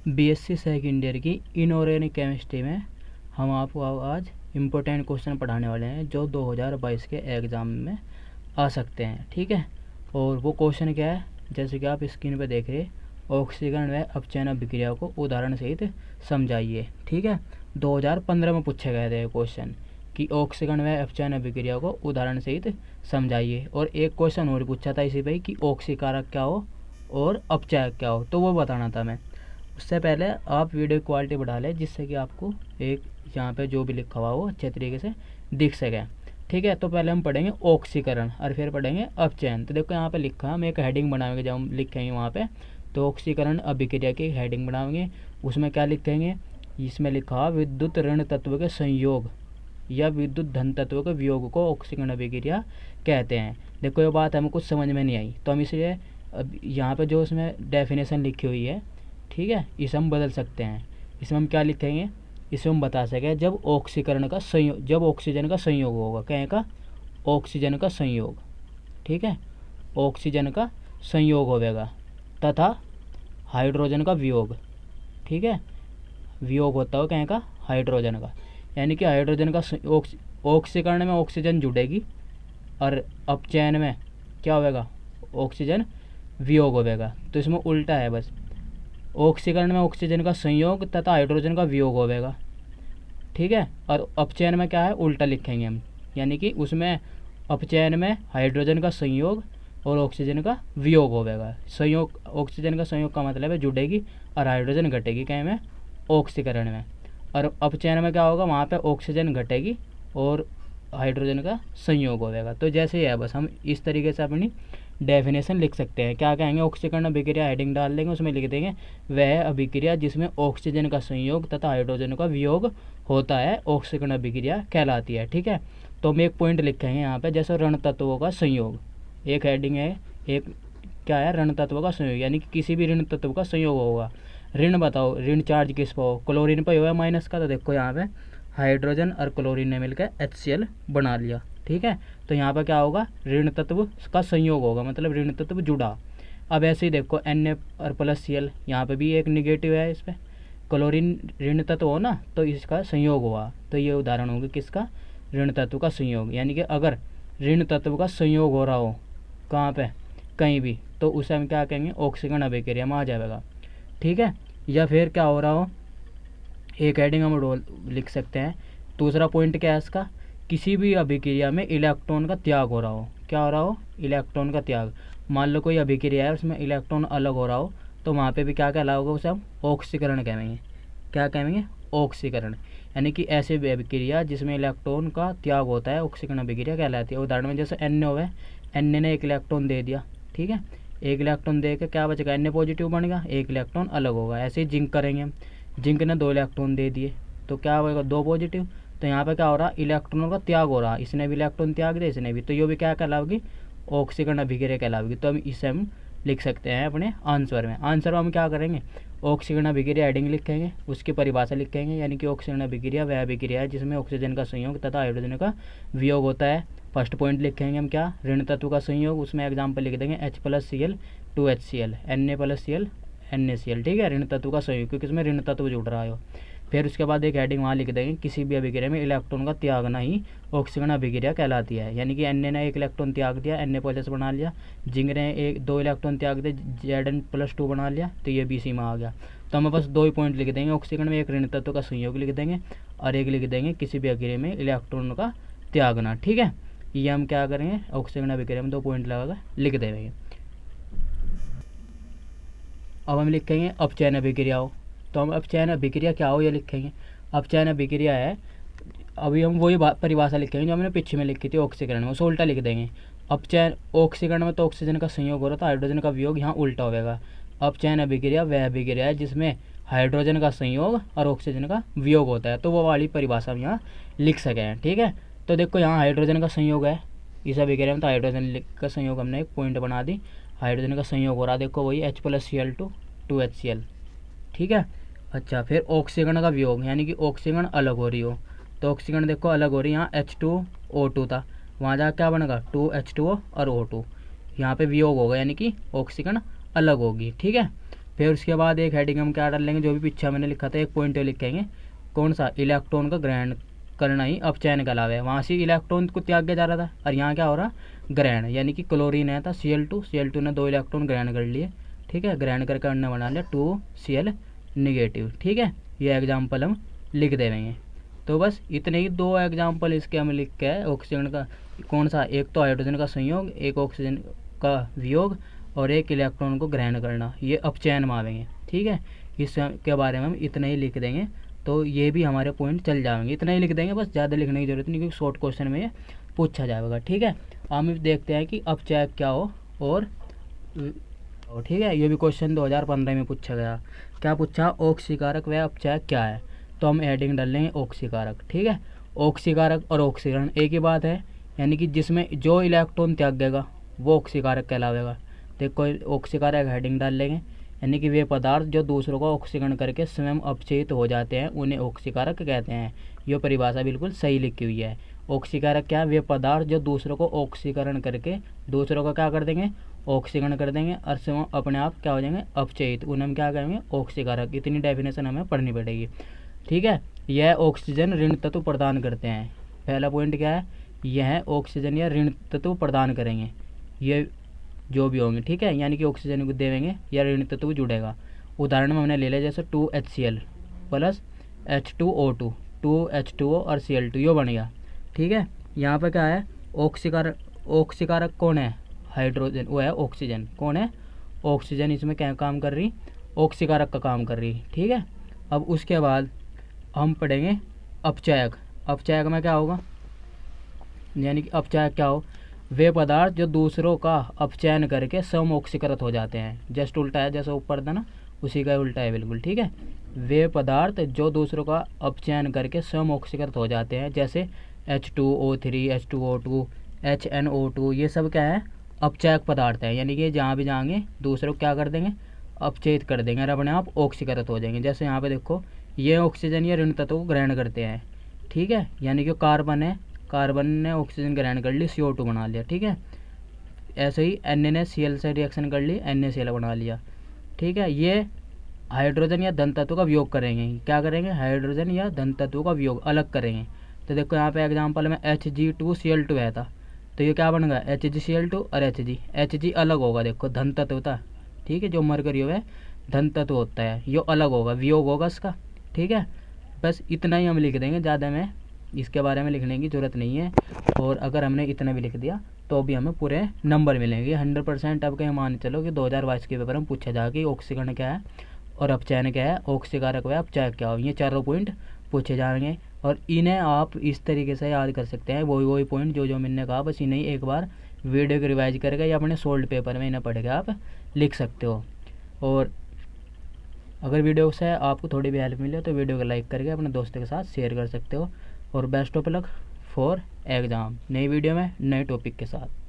BSc second year की inorganic chemistry में हम आपको आज इम्पोर्टेंट क्वेश्चन पढ़ाने वाले हैं जो 2022 के एग्ज़ाम में आ सकते हैं। ठीक है, और वो क्वेश्चन क्या है, जैसे कि आप स्क्रीन पर देख रहे हैं, ऑक्सीकरण व अपचयन अभिक्रिया को उदाहरण सहित समझाइए। ठीक है, 2015 में पूछे गए थे क्वेश्चन कि ऑक्सीकरण व अपचयन अभिक्रिया को उदाहरण सहित समझाइए। और एक क्वेश्चन और पूछा था इसी पे कि ऑक्सीकारक क्या हो और अपचयक क्या हो, तो वो बताना था मैं। उससे पहले आप वीडियो क्वालिटी बढ़ा लें जिससे कि आपको एक यहाँ पे जो भी लिखा हुआ हो अच्छे तरीके से दिख सके। ठीक है, तो पहले हम पढ़ेंगे ऑक्सीकरण और फिर पढ़ेंगे अपचयन। तो देखो यहाँ पे लिखा है, हम एक हेडिंग बनाएंगे जब हम लिखेंगे वहाँ पे, तो ऑक्सीकरण अभिक्रिया की हेडिंग बनाएंगे। उसमें क्या लिखेंगे, इसमें लिखा विद्युत ऋण तत्व के संयोग या विद्युत धन तत्व के वियोग को ऑक्सीकरण अभिक्रिया कहते हैं। देखो ये बात हमें कुछ समझ में नहीं आई, तो हम इसलिए अब यहाँ पे जो इसमें डेफिनेशन लिखी हुई है, ठीक है, इसे हम बदल सकते हैं। इसमें हम क्या लिखेंगे, इसे हम बता सकें जब ऑक्सीकरण का संयोग, जब ऑक्सीजन का संयोग होगा, कहें का ऑक्सीजन का संयोग, ठीक है, ऑक्सीजन का संयोग होगा तथा हाइड्रोजन का वियोग। ठीक है, वियोग होता हो कहें का हाइड्रोजन का, यानी कि हाइड्रोजन का ऑक्सीकरण में ऑक्सीजन जुड़ेगी और अपचयन में क्या होगा, ऑक्सीजन वियोग होगा। तो इसमें उल्टा है, बस ऑक्सीकरण में ऑक्सीजन का संयोग तथा हाइड्रोजन का वियोग होगा। ठीक है, और अपचयन में क्या है, उल्टा लिखेंगे हम, यानी कि उसमें अपचयन में हाइड्रोजन का संयोग और ऑक्सीजन का वियोग होगा। संयोग, ऑक्सीजन का संयोग का मतलब है जुड़ेगी और हाइड्रोजन घटेगी कहीं में, ऑक्सीकरण में। और अपचयन में क्या होगा, वहाँ पे ऑक्सीजन घटेगी और हाइड्रोजन का संयोग होगा। तो जैसे ही है, बस हम इस तरीके से अपनी डेफिनेशन लिख सकते हैं। क्या कहेंगे, ऑक्सीकरण अभिक्रिया हेडिंग डाल देंगे, उसमें लिख देंगे वह अभिक्रिया जिसमें ऑक्सीजन का संयोग तथा हाइड्रोजन का वियोग होता है ऑक्सीकरण अभिक्रिया कहलाती है। ठीक है, तो हम एक पॉइंट लिखेंगे यहाँ पे, जैसे ऋण तत्वों का संयोग, एक हेडिंग है, एक क्या है, ऋण तत्व का संयोग, यानी कि किसी भी ऋण तत्व का संयोग होगा। ऋण बताओ, ऋण चार्ज किस पर हो, क्लोरीन पर हुआ माइनस का, तो देखो यहाँ पे हाइड्रोजन और क्लोरीन ने मिलकर HCl बना लिया। ठीक है, तो यहाँ पर क्या होगा, ऋण तत्व का संयोग होगा, मतलब ऋण तत्व जुड़ा। अब ऐसे ही देखो Na और प्लस Cl, यहाँ पे भी एक निगेटिव है, इस पर क्लोरीन ऋण तत्व हो ना, तो इसका संयोग हुआ। तो ये उदाहरण होगा किसका, ऋण तत्व का संयोग। यानी कि अगर ऋण तत्व का संयोग हो रहा हो कहाँ पे, कहीं भी, तो उसे हम क्या कहेंगे, ऑक्सीकरण अभिक्रिया में आ जाएगा। ठीक है, या फिर क्या हो रहा हो, एक हेडिंग हम लिख सकते हैं। दूसरा पॉइंट क्या है इसका, किसी भी अभिक्रिया में इलेक्ट्रॉन का त्याग हो रहा हो। क्या हो रहा हो, इलेक्ट्रॉन का त्याग। मान लो कोई अभिक्रिया है उसमें इलेक्ट्रॉन अलग हो रहा हो, तो वहाँ पे भी क्या कहलाओगे, उसे हम ऑक्सीकरण कहेंगे। क्या कहेंगे, ऑक्सीकरण। यानी कि ऐसे भी अभिक्रिया जिसमें इलेक्ट्रॉन का त्याग होता है ऑक्सीकरण अभिक्रिया कहलाती है। उदाहरण में जैसे Na हो, Na ने एक इलेक्ट्रॉन दे दिया, ठीक है, एक इलेक्ट्रॉन दे के क्या बचेगा, Na पॉजिटिव बन गया, एक इलेक्ट्रॉन अलग होगा। ऐसे ही जिंक करेंगे हम, जिंक ने 2 इलेक्ट्रॉन दे दिए, तो क्या होगा, 2 पॉजिटिव। तो यहाँ पे क्या हो रहा, इलेक्ट्रॉनों का त्याग हो रहा, इसने भी इलेक्ट्रॉन त्याग दिया, इसने भी, तो ये भी क्या कहलाओगी, ऑक्सीकरण अभिक्रिया कहलाओगी। तो हम इसे हम लिख सकते हैं अपने आंसर में। आंसर में हम क्या करेंगे, ऑक्सीकरण अभिक्रिया हेडिंग लिखेंगे, उसकी परिभाषा लिखेंगे, यानी कि ऑक्सीकरण अभिक्रिया वह अभिक्रिया है जिसमें ऑक्सीजन का संयोग तथा हाइड्रोजन का वियोग होता है। फर्स्ट पॉइंट लिखेंगे हम क्या, ऋण तत्व का संयोग, उसमें एग्जाम्पल लिख देंगे H+Cl 2HCl, Na+Cl NaCl। ठीक है, ऋण तत्व का संयोग, क्योंकि इसमें ऋण तत्व जुड़ रहा है। फिर उसके बाद एक हेडिंग वहाँ लिख देंगे, किसी भी अभिक्रिया में इलेक्ट्रॉन का त्यागना ही ऑक्सीकरण अभिक्रिया कहलाती है। यानी कि Na ने 1 इलेक्ट्रॉन त्याग दिया, Na+ बना लिया, जिंक ने 2 इलेक्ट्रॉन त्याग दिए, Zn+2 बना लिया, तो ये BC में आ गया। तो हमें बस 2 ही पॉइंट लिख देंगे, ऑक्सीकरण में एक ऋण तत्व का संयोग लिख देंगे और एक लिख देंगे किसी भी अभिक्रिया में इलेक्ट्रॉन का त्यागना। ठीक है, ये हम क्या करेंगे, ऑक्सीकरण अभिक्रिया में 2 पॉइंट लगाकर लिख देंगे। अब हम लिखेंगे अपचयन अभिक्रिया हो, तो हम अपचयन अभिक्रिया क्या हो ये लिखेंगे। अपचयन अभिक्रिया है, अभी हम वही परिभाषा लिखेंगे जो हमने पीछे में लिखी थी ऑक्सीकरण में, उसे उल्टा लिख देंगे। अपचयन, ऑक्सीकरण में तो ऑक्सीजन का संयोग हो रहा था, हाइड्रोजन का वियोग, यहाँ उल्टा होगा। अपचयन अभिक्रिया वह अभिक्रिया है जिसमें हाइड्रोजन का संयोग और ऑक्सीजन का वियोग होता है, तो वो वाली परिभाषा हम यहाँ लिख सकें। ठीक है, तो देखो यहाँ हाइड्रोजन का संयोग है इस अभिक्रिया में, तो हाइड्रोजन का संयोग हमने एक पॉइंट बना दी, हाइड्रोजन का संयोग हो रहा, देखो वही H+Cl 2HCl। ठीक है, अच्छा, फिर ऑक्सीकरण का वियोग, यानी कि ऑक्सीकरण अलग हो रही हो, तो ऑक्सीकरण देखो अलग हो रही है, यहाँ H2O2 था, वहाँ जा क्या बनेगा 2H2O और O2, यहाँ पे वियोग होगा, यानी कि ऑक्सीकरण अलग होगी। ठीक है, फिर उसके बाद एक हेडिंग हम क्या डाल लेंगे, जो भी पीछे मैंने लिखा था एक पॉइंट लिखेंगे, कौन सा, इलेक्ट्रॉन का ग्रहण करना ही अपचयन कहलावे। वहाँ से इलेक्ट्रॉन को त्याग जा रहा था और यहाँ क्या हो रहा, ग्रहण, यानी कि क्लोरीन है था Cl2 ने 2 इलेक्ट्रॉन ग्रहण कर लिए, ठीक है, ग्रहण करके हमने बना लिया 2Cl निगेटिव, ठीक है। ये एग्जाम्पल हम लिख देंगे। तो बस इतने ही 2 एग्जाम्पल इसके हम लिख के ऑक्सीजन का कौन सा, एक तो हाइड्रोजन का संयोग, एक ऑक्सीजन का वियोग और एक इलेक्ट्रॉन को ग्रहण करना, ये अपचयन में आवेंगे, ठीक है। इसके बारे में हम इतना ही लिख देंगे तो ये भी हमारे पॉइंट चल जाएंगे। इतना ही लिख देंगे, बस ज़्यादा लिखने की जरूरत नहीं, क्योंकि शॉर्ट क्वेश्चन में ये पूछा जाएगा, ठीक है। हम देखते हैं कि अपचय क्या हो और ठीक है, ये भी क्वेश्चन 2015 में पूछा गया। क्या पूछा, ऑक्सीकारक व अपचय क्या है, तो हम हेडिंग डाल लेंगे ऑक्सीकारक, ठीक है। ऑक्सीकारक और ऑक्सीकरण एक ही बात है, यानी कि जिसमें जो इलेक्ट्रॉन त्यागेगा वो ऑक्सीकारक कहलावेगा। देखो ऑक्सीकारक हेडिंग डाल लेंगे, यानी कि वे पदार्थ जो दूसरों को ऑक्सीकरण करके स्वयं अपचयित हो जाते हैं उन्हें ऑक्सीकारक कहते हैं। यह परिभाषा बिल्कुल सही लिखी हुई है। ऑक्सीकारक क्या, वे पदार्थ जो दूसरों को ऑक्सीकरण करके दूसरों का क्या कर देंगे, ऑक्सीकरण कर देंगे और स्वयं अपने आप क्या हो जाएंगे, अपचयित, उन्हें हम क्या कहेंगे, ऑक्सीकारक। इतनी डेफिनेशन हमें पढ़नी पड़ेगी, ठीक है। यह ऑक्सीजन ऋण तत्व प्रदान करते हैं। पहला पॉइंट क्या है, यह ऑक्सीजन या ऋण तत्व प्रदान करेंगे, ये जो भी होंगे, ठीक है, यानी कि ऑक्सीजन को देवेंगे या ऋण तत्व जुड़ेगा। उदाहरण में हमने ले लिया जैसे 2HCl प्लस H2O2, 2H2O और Cl2 ये बन गया, ठीक है। यहाँ पर क्या है, ऑक्सीकारक कौन है, हाइड्रोजन, वो है ऑक्सीजन, कौन है, ऑक्सीजन इसमें क्या काम कर रही, ऑक्सीकारक का काम कर रही, ठीक है। अब उसके बाद हम पढ़ेंगे अपचयक। अपचयक में क्या होगा, यानी कि अपचयक क्या हो, वे पदार्थ जो दूसरों का अपचयन करके स्वयं ऑक्सीकृत हो जाते हैं। जस्ट उल्टा है, जैसा ऊपर था ना उसी का उल्टा है बिल्कुल, ठीक है। वे पदार्थ जो दूसरों का अपचयन करके स्वयं ऑक्सीकृत हो जाते हैं, जैसे H2O3, H2O2, HNO2, ये सब क्या है, अपचयक पदार्थ है, यानी कि जहाँ भी जाएंगे दूसरों को क्या कर देंगे, अपचयित कर देंगे और अपने आप ऑक्सीकृत हो जाएंगे। जैसे यहाँ पे देखो, ये ऑक्सीजन या ऋण तत्व को ग्रहण करते हैं, ठीक है, यानी कि कार्बन है, कार्बन ने ऑक्सीजन ग्रहण कर ली, CO2 बना लिया, ठीक है। ऐसे ही Na ने Cl से रिएक्शन कर ली, NaCl बना लिया, ठीक है। ये हाइड्रोजन या धन तत्व का वियोग करेंगे, क्या करेंगे, हाइड्रोजन या धन तत्व का वियोग अलग करेंगे। तो देखो यहाँ पे एग्जांपल में Hg2Cl2 है था, तो ये क्या बन गया, HgCl2 और Hg अलग होगा, देखो धन तत्व था, ठीक है, जो मरकरी है धन तत्व होता है, ये अलग होगा, वियोग होगा इसका, ठीक है। बस इतना ही हम लिख देंगे, ज़्यादा में इसके बारे में लिखने की ज़रूरत नहीं है। और अगर हमने इतना भी लिख दिया तो भी हमें पूरे नंबर मिलेंगे 100%। अब कहीं मान चलो कि 2022 के पेपर में पूछा जाएगा कि ऑक्सीकरण क्या है और अपचयन क्या है, ऑक्सीकारक व अपचयक क्या हो, ये चारों पॉइंट पूछे जाएंगे। और इन्हें आप इस तरीके से याद कर सकते हैं, वही पॉइंट जो मैंने कहा, बस इन्हें एक बार वीडियो को रिवाइज करके या अपने सोल्ड पेपर में इन्हें पढ़ के आप लिख सकते हो। और अगर वीडियो से आपको थोड़ी भी हेल्प मिले तो वीडियो को लाइक करके अपने दोस्तों के साथ शेयर कर सकते हो। और best of luck for exam, नई वीडियो में नए टॉपिक के साथ।